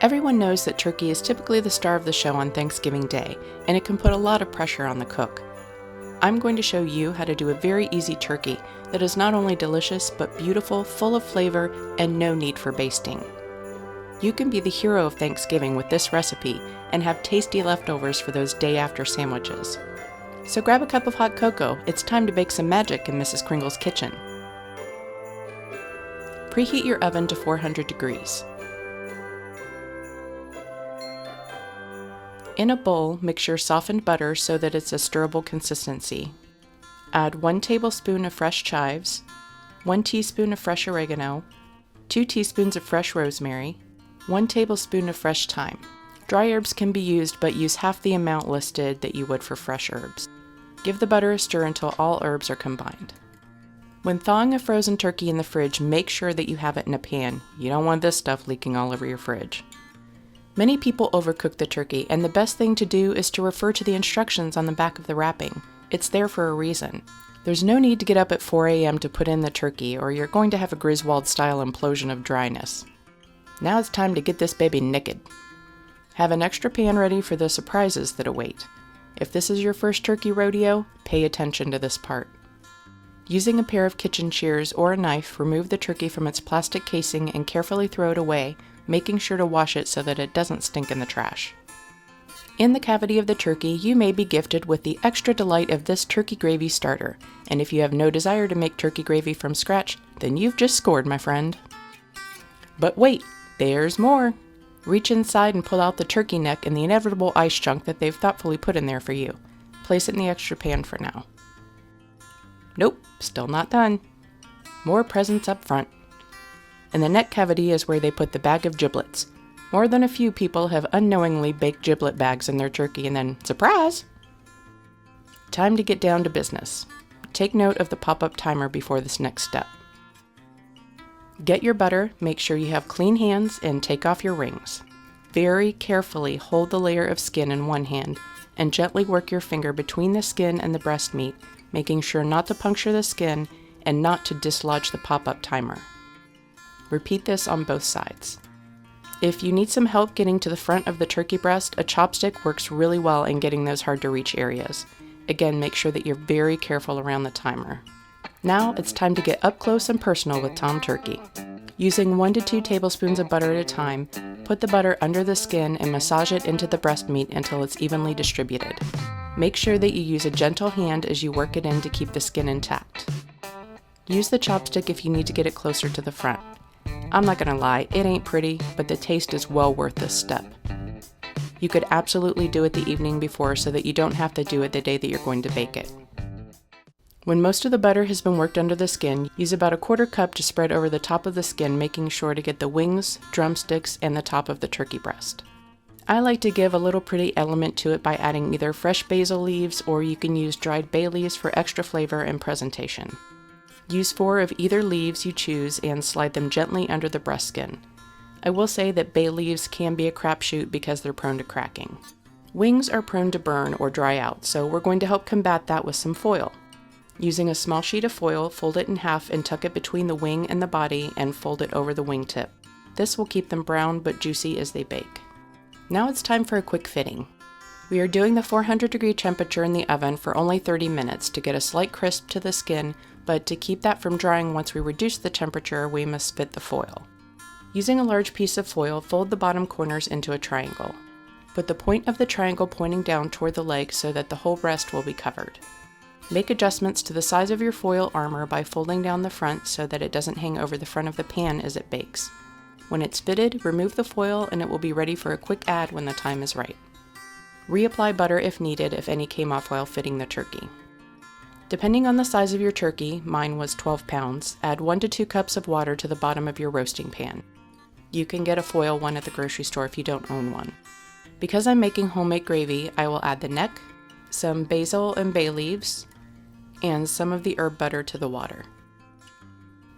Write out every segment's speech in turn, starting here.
Everyone knows that turkey is typically the star of the show on Thanksgiving Day, and it can put a lot of pressure on the cook. I'm going to show you how to do a very easy turkey that is not only delicious, but beautiful, full of flavor, and no need for basting. You can be the hero of Thanksgiving with this recipe and have tasty leftovers for those day after sandwiches. So grab a cup of hot cocoa, it's time to bake some magic in Mrs. Kringle's kitchen. Preheat your oven to 400 degrees. In a bowl, mix your softened butter so that it's a stirrable consistency. Add 1 tablespoon of fresh chives, 1 teaspoon of fresh oregano, 2 teaspoons of fresh rosemary, 1 tablespoon of fresh thyme. Dry herbs can be used, but use half the amount listed that you would for fresh herbs. Give the butter a stir until all herbs are combined. When thawing a frozen turkey in the fridge, make sure that you have it in a pan. You don't want this stuff leaking all over your fridge. Many people overcook the turkey, and the best thing to do is to refer to the instructions on the back of the wrapping. It's there for a reason. There's no need to get up at 4 a.m. to put in the turkey, or you're going to have a Griswold-style implosion of dryness. Now it's time to get this baby naked. Have an extra pan ready for the surprises that await. If this is your first turkey rodeo, pay attention to this part. Using a pair of kitchen shears or a knife, remove the turkey from its plastic casing and carefully throw it away, making sure to wash it so that it doesn't stink in the trash. In the cavity of the turkey, you may be gifted with the extra delight of this turkey gravy starter, and if you have no desire to make turkey gravy from scratch, then you've just scored, my friend. But wait, there's more! Reach inside and pull out the turkey neck and the inevitable ice chunk that they've thoughtfully put in there for you. Place it in the extra pan for now. Nope, still not done. More presents up front. In the neck cavity is where they put the bag of giblets. More than a few people have unknowingly baked giblet bags in their turkey and then, surprise! Time to get down to business. Take note of the pop-up timer before this next step. Get your butter, make sure you have clean hands, and take off your rings. Very carefully hold the layer of skin in one hand and gently work your finger between the skin and the breast meat, making sure not to puncture the skin and not to dislodge the pop-up timer. Repeat this on both sides. If you need some help getting to the front of the turkey breast, a chopstick works really well in getting those hard-to-reach areas. Again, make sure that you're very careful around the timer. Now it's time to get up close and personal with Tom Turkey. Using 1 to 2 tablespoons of butter at a time, put the butter under the skin and massage it into the breast meat until it's evenly distributed. Make sure that you use a gentle hand as you work it in to keep the skin intact. Use the chopstick if you need to get it closer to the front. I'm not gonna lie, it ain't pretty, but the taste is well worth this step. You could absolutely do it the evening before so that you don't have to do it the day that you're going to bake it. When most of the butter has been worked under the skin, use about a 1/4 cup to spread over the top of the skin, making sure to get the wings, drumsticks, and the top of the turkey breast. I like to give a little pretty element to it by adding either fresh basil leaves, or you can use dried bay leaves for extra flavor and presentation. Use 4 of either leaves you choose and slide them gently under the breast skin. I will say that bay leaves can be a crapshoot because they're prone to cracking. Wings are prone to burn or dry out, so we're going to help combat that with some foil. Using a small sheet of foil, fold it in half and tuck it between the wing and the body and fold it over the wingtip. This will keep them brown but juicy as they bake. Now it's time for a quick fitting. We are doing the 400-degree temperature in the oven for only 30 minutes to get a slight crisp to the skin, but to keep that from drying once we reduce the temperature, we must fit the foil. Using a large piece of foil, fold the bottom corners into a triangle. Put the point of the triangle pointing down toward the leg so that the whole breast will be covered. Make adjustments to the size of your foil armor by folding down the front so that it doesn't hang over the front of the pan as it bakes. When it's fitted, remove the foil and it will be ready for a quick add when the time is right. Reapply butter if needed if any came off while fitting the turkey. Depending on the size of your turkey, mine was 12 pounds, add 1 to 2 cups of water to the bottom of your roasting pan. You can get a foil one at the grocery store if you don't own one. Because I'm making homemade gravy, I will add the neck, some basil and bay leaves, and some of the herb butter to the water.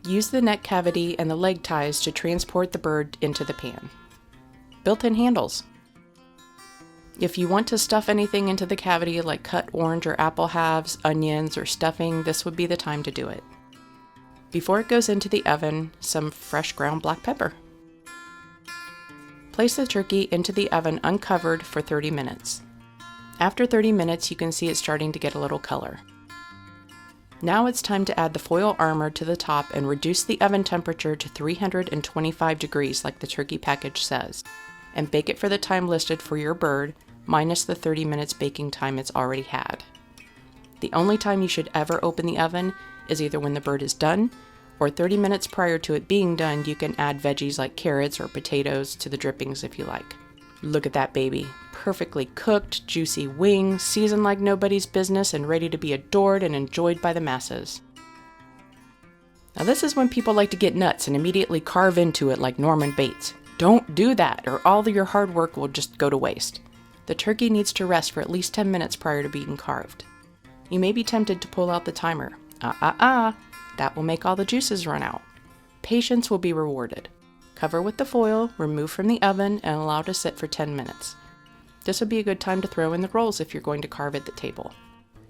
Use the neck cavity and the leg ties to transport the bird into the pan. Built-in handles. If you want to stuff anything into the cavity like cut orange or apple halves, onions, or stuffing, this would be the time to do it. Before it goes into the oven, some fresh ground black pepper. Place the turkey into the oven uncovered for 30 minutes. After 30 minutes, you can see it's starting to get a little color. Now it's time to add the foil armor to the top and reduce the oven temperature to 325 degrees like the turkey package says, and bake it for the time listed for your bird, minus the 30 minutes baking time it's already had. The only time you should ever open the oven is either when the bird is done, or 30 minutes prior to it being done. You can add veggies like carrots or potatoes to the drippings if you like. Look at that baby. Perfectly cooked, juicy wing, seasoned like nobody's business and ready to be adored and enjoyed by the masses. Now this is when people like to get nuts and immediately carve into it like Norman Bates. Don't do that, or all of your hard work will just go to waste. The turkey needs to rest for at least 10 minutes prior to being carved. You may be tempted to pull out the timer. That will make all the juices run out. Patience will be rewarded. Cover with the foil, remove from the oven, and allow to sit for 10 minutes. This would be a good time to throw in the rolls if you're going to carve at the table.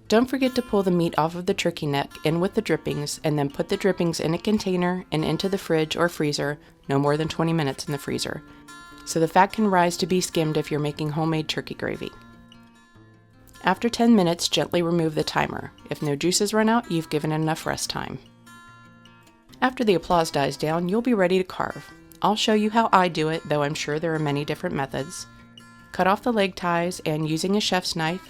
Don't forget to pull the meat off of the turkey neck in with the drippings, and then put the drippings in a container and into the fridge or freezer, no more than 20 minutes in the freezer, so the fat can rise to be skimmed if you're making homemade turkey gravy. After 10 minutes, gently remove the timer. If no juices run out, you've given enough rest time. After the applause dies down, you'll be ready to carve. I'll show you how I do it, though I'm sure there are many different methods. Cut off the leg ties and, using a chef's knife,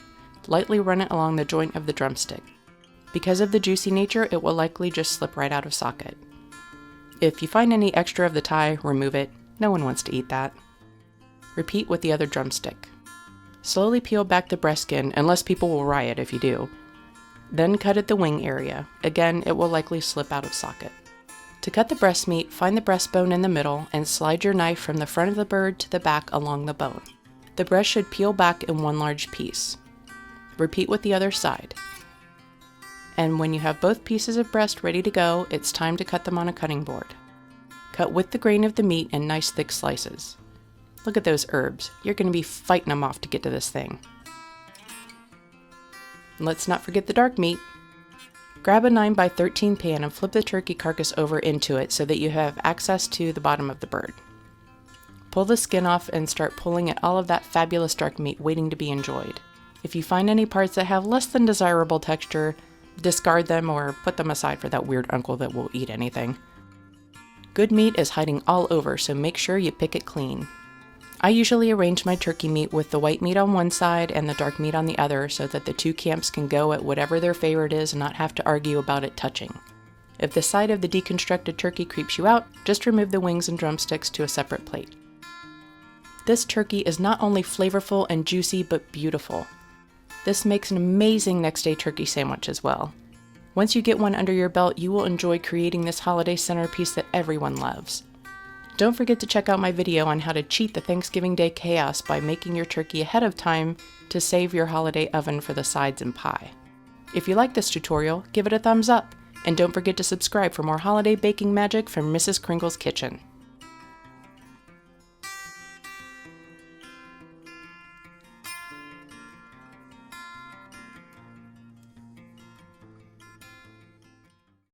lightly run it along the joint of the drumstick. Because of the juicy nature, it will likely just slip right out of socket. If you find any extra of the tie, remove it. No one wants to eat that. Repeat with the other drumstick. Slowly peel back the breast skin, unless people will riot if you do. Then cut at the wing area. Again, it will likely slip out of socket. To cut the breast meat, find the breastbone in the middle and slide your knife from the front of the bird to the back along the bone. The breast should peel back in one large piece. Repeat with the other side. And when you have both pieces of breast ready to go, it's time to cut them on a cutting board. Cut with the grain of the meat in nice thick slices. Look at those herbs. You're going to be fighting them off to get to this thing. And let's not forget the dark meat. Grab a 9x13 pan and flip the turkey carcass over into it so that you have access to the bottom of the bird. Pull the skin off and start pulling at all of that fabulous dark meat waiting to be enjoyed. If you find any parts that have less than desirable texture, discard them or put them aside for that weird uncle that will eat anything. Good meat is hiding all over, so make sure you pick it clean. I usually arrange my turkey meat with the white meat on one side and the dark meat on the other so that the two camps can go at whatever their favorite is and not have to argue about it touching. If the sight of the deconstructed turkey creeps you out, just remove the wings and drumsticks to a separate plate. This turkey is not only flavorful and juicy, but beautiful. This makes an amazing next day turkey sandwich as well. Once you get one under your belt, you will enjoy creating this holiday centerpiece that everyone loves. Don't forget to check out my video on how to cheat the Thanksgiving Day chaos by making your turkey ahead of time to save your holiday oven for the sides and pie. If you like this tutorial, give it a thumbs up, and don't forget to subscribe for more holiday baking magic from Mrs. Kringle's Kitchen.